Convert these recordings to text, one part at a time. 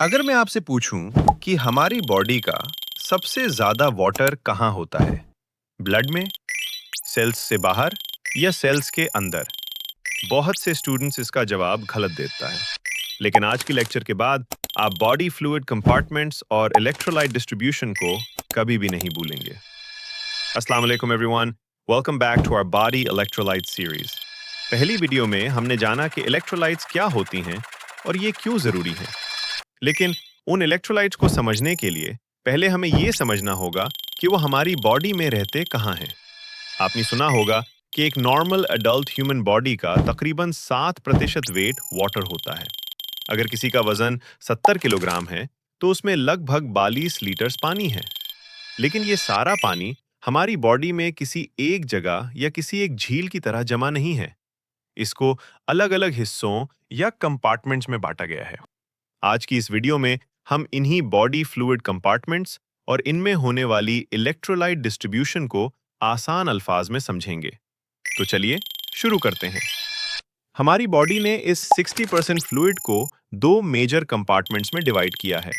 अगर मैं आपसे पूछूं कि हमारी बॉडी का सबसे ज्यादा वाटर कहाँ होता है, ब्लड में, सेल्स से बाहर या सेल्स के अंदर? बहुत से स्टूडेंट्स इसका जवाब गलत देता है, लेकिन आज के लेक्चर के बाद आप बॉडी फ्लूइड कंपार्टमेंट्स और इलेक्ट्रोलाइट डिस्ट्रीब्यूशन को कभी भी नहीं भूलेंगे। अस्सलाम वालेकुम everyone, welcome back to our body electrolyte series. पहली वीडियो में हमने जाना कि इलेक्ट्रोलाइट्स क्या होती हैं और ये क्यों जरूरी हैं। लेकिन उन इलेक्ट्रोलाइट्स को समझने के लिए पहले हमें ये समझना होगा कि वो हमारी बॉडी में रहते कहाँ हैं। आपने सुना होगा कि एक नॉर्मल अडल्ट ह्यूमन बॉडी का तकरीबन 7% वेट वाटर होता है। अगर किसी का वजन 70 किलोग्राम है तो उसमें लगभग 42 लीटर्स पानी है। लेकिन ये सारा पानी हमारी बॉडी में किसी एक जगह या किसी एक झील की तरह जमा नहीं है। इसको अलग अलग हिस्सों या कंपार्टमेंट्स में बांटा गया है। आज की इस वीडियो में हम इन्हीं बॉडी फ्लूइड कंपार्टमेंट्स और इनमें होने वाली इलेक्ट्रोलाइट डिस्ट्रीब्यूशन को आसान अल्फाज में समझेंगे। तो चलिए शुरू करते हैं। हमारी बॉडी ने इस 60% फ्लूइड को दो मेजर कंपार्टमेंट्स में डिवाइड किया है,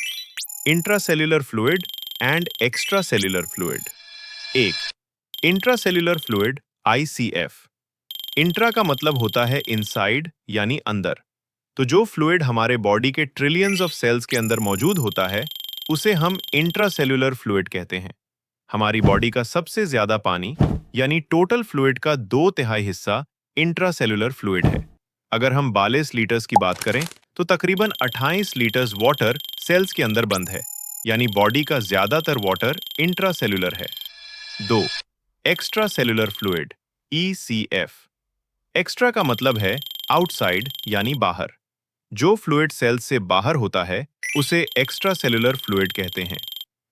intracellular fluid and extracellular fluid. एक, इंट्रासेल्युलर फ्लूइड ICF। इंट्रा का मतलब होता है इनसाइड यानी अंदर। तो जो फ्लूइड हमारे बॉडी के ट्रिलियंस ऑफ सेल्स के अंदर मौजूद होता है उसे हम इंट्रासेल्युलर फ्लूइड कहते हैं। हमारी बॉडी का सबसे ज्यादा पानी यानी टोटल फ्लूइड का 2/3 हिस्सा इंट्रासेल्युलर फ्लूइड है। अगर हम 42 लीटर्स की बात करें तो तकरीबन 28 लीटर्स वाटर सेल्स के अंदर बंद है, यानी बॉडी का ज्यादातर वाटर इंट्रासेल्युलर है। 2, extra cellular fluid ECF। Extra का मतलब है आउटसाइड यानी बाहर। जो फ्लूइड सेल से बाहर होता है उसे एक्स्ट्रा सेल्युलर फ्लूइड कहते हैं।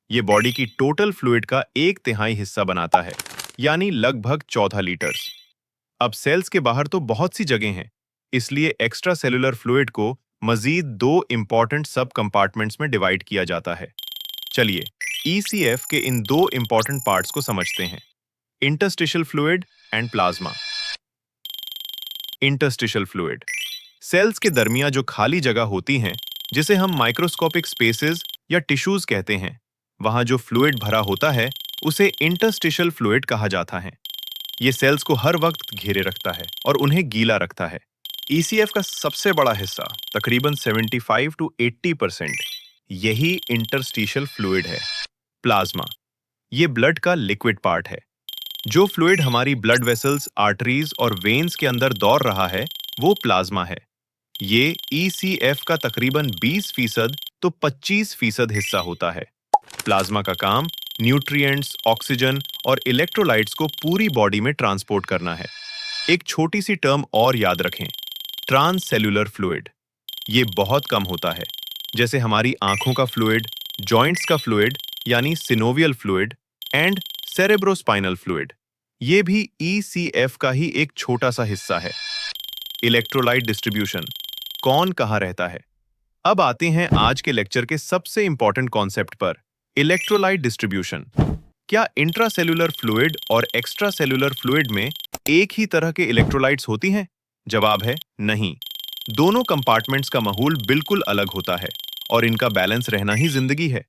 ये बॉडी की टोटल फ्लूइड का 1/3 हिस्सा बनाता है, यानी लगभग 14 लीटर्स। अब सेल्स के बाहर तो बहुत सी जगह हैं, इसलिए एक्स्ट्रा सेल्युलर फ्लूइड को मजीद दो इंपॉर्टेंट सब कंपार्टमेंट्स में डिवाइड किया जाता है। चलिए ECF के इन दो इंपॉर्टेंट पार्ट्स को समझते हैं, interstitial fluid and plasma. Interstitial fluid cells के दरमियान जो खाली जगह होती हैं, जिसे हम माइक्रोस्कोपिक स्पेसेस या टिश्यूज कहते हैं, वहां जो फ्लूइड भरा होता है उसे इंटरस्टिशियल फ्लूइड कहा जाता है। ये सेल्स को हर वक्त घेरे रखता है और उन्हें गीला रखता है। ECF का सबसे बड़ा हिस्सा तकरीबन 75 to 80% यही इंटरस्टिशियल फ्लूइड है। प्लाज्मा ये ब्लड का लिक्विड पार्ट है। जो फ्लूइड हमारी ब्लड वेसल्स, आर्टरीज और वेन्स के अंदर दौड़ रहा है वो प्लाज्मा है। ये ECF का तकरीबन 20% तो 25% हिस्सा होता है। प्लाज्मा का काम न्यूट्रिएंट्स, ऑक्सीजन और इलेक्ट्रोलाइट्स को पूरी बॉडी में ट्रांसपोर्ट करना है। एक छोटी सी टर्म और याद रखें, ट्रांससेल्युलर फ्लूइड। ये बहुत कम होता है, जैसे हमारी आंखों का फ्लूइड, जॉइंट्स का फ्लूइड यानी synovial fluid and cerebrospinal fluid. ये भी ECF का ही एक छोटा सा हिस्सा है। इलेक्ट्रोलाइट डिस्ट्रीब्यूशन, कौन कहाँ रहता है? अब आते हैं आज के लेक्चर के सबसे इंपॉर्टेंट कॉन्सेप्ट पर, इलेक्ट्रोलाइट डिस्ट्रीब्यूशन। क्या इंट्रासेल्युलर फ्लूइड और एक्स्ट्रासेल्युलर फ्लूइड में एक ही तरह के इलेक्ट्रोलाइट्स होती हैं? जवाब है नहीं। दोनों कंपार्टमेंट्स का माहौल बिल्कुल अलग होता है और इनका बैलेंस रहना ही जिंदगी है।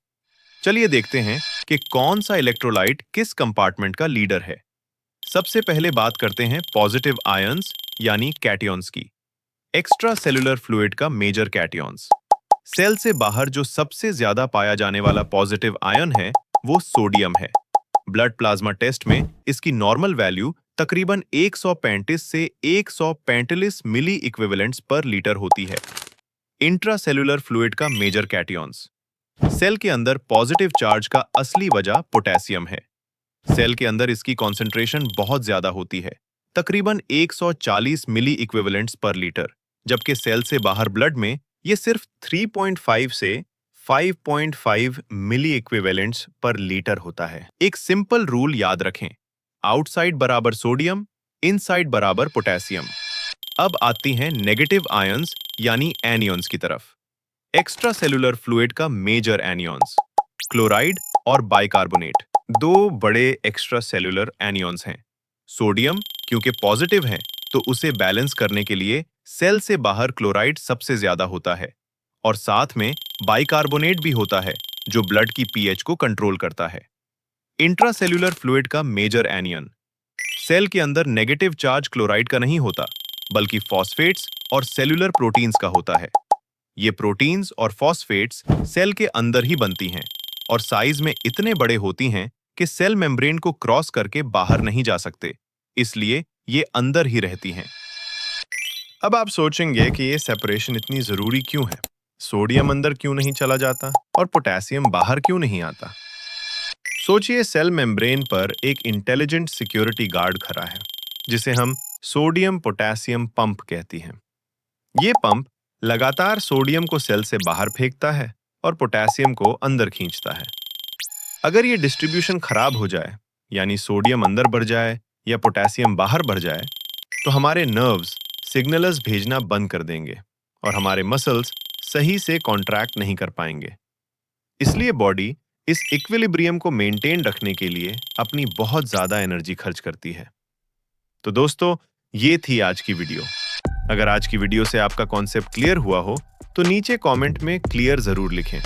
चलिए देखते हैं कि कौन सा इलेक्ट्रोलाइट किस कंपार्टमेंट का लीडर है। सबसे पहले बात करते हैं पॉजिटिव आयंस यानी कैटियंस की। एक्स्ट्रा सेल्युलर फ्लूइड का मेजर कैटियंस। सेल से बाहर जो सबसे ज्यादा पाया जाने वाला पॉजिटिव आयन है वो सोडियम है। ब्लड प्लाज्मा टेस्ट में इसकी नॉर्मल वैल्यू तकरीबन 135 से 145 मिली इक्विवेलेंट्स पर लीटर होती है। इंट्रासेल्युलर फ्लूइड का मेजर कैटियंस। सेल के अंदर पॉजिटिव चार्ज का असली वजह पोटेशियम है। सेल के अंदर इसकी कॉन्सेंट्रेशन बहुत ज्यादा होती है, तकरीबन 140 मिली इक्विवेलेंट्स पर लीटर, जबकि सेल से बाहर ब्लड में ये सिर्फ 3.5 से 5.5 मिली इक्विवेलेंट्स पर लीटर होता है। एक सिंपल रूल याद रखें, आउटसाइड बराबर सोडियम, इनसाइड बराबर पोटेशियम। अब आती हैं नेगेटिव आयंस यानी एनियंस की तरफ। एक्स्ट्रा सेलुलर फ्लूइड का मेजर एनियंस, क्लोराइड और बाइकार्बोनेट, दो बड़े एक्स्ट्रा सेलुलर एनियंस हैं। सोडियम क्योंकि पॉजिटिव है तो उसे बैलेंस करने के लिए सेल से बाहर क्लोराइड सबसे ज्यादा होता है, और साथ में बाइकार्बोनेट भी होता है जो ब्लड की पीएच को कंट्रोल करता है। इंट्रासेल्यूलर फ्लूइड का मेजर एनियन सेल के अंदर नेगेटिव चार्ज क्लोराइड का नहीं होता, बल्कि फॉस्फेट्स और सेल्यूलर प्रोटीन्स का होता है। ये प्रोटीन्स और फॉस्फेट्स सेल के अंदर ही बनती हैं और साइज में इतने बड़े होती हैं कि सेल मेम्ब्रेन को क्रॉस करके बाहर नहीं जा सकते, इसलिए ये अंदर ही रहती हैं। अब आप सोचेंगे कि ये सेपरेशन इतनी जरूरी क्यों है? सोडियम अंदर क्यों नहीं चला जाता और पोटेशियम बाहर क्यों नहीं आता? सोचिए, सेल मेम्ब्रेन पर एक इंटेलिजेंट सिक्योरिटी गार्ड खड़ा है, जिसे हम सोडियम पोटेशियम पंप कहती हैं। ये पंप लगातार सोडियम को सेल से बाहर फेंकता है और पोटेशियम को अंदर खींचता है। अगर ये डिस्ट्रीब्यूशन खराब हो जाए, यानी सोडियम अंदर बढ़ जाए या पोटेशियम बाहर बढ़ जाए, तो हमारे नर्व्स सिग्नल्स भेजना बंद कर देंगे और हमारे मसल्स सही से कॉन्ट्रैक्ट नहीं कर पाएंगे। इसलिए बॉडी इस इक्विलिब्रियम को मेंटेन रखने के लिए अपनी बहुत ज्यादा एनर्जी खर्च करती है। तो दोस्तों, ये थी आज की वीडियो। अगर आज की वीडियो से आपका कॉन्सेप्ट क्लियर हुआ हो तो नीचे कमेंट में क्लियर जरूर लिखें।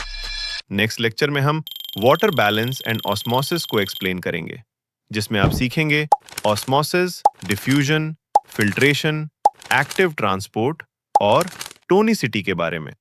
नेक्स्ट लेक्चर में हम वाटर बैलेंस एंड ऑस्मोसिस को एक्सप्लेन करेंगे, जिसमें आप सीखेंगे osmosis, diffusion, filtration, active transport और टोनिसिटी के बारे में।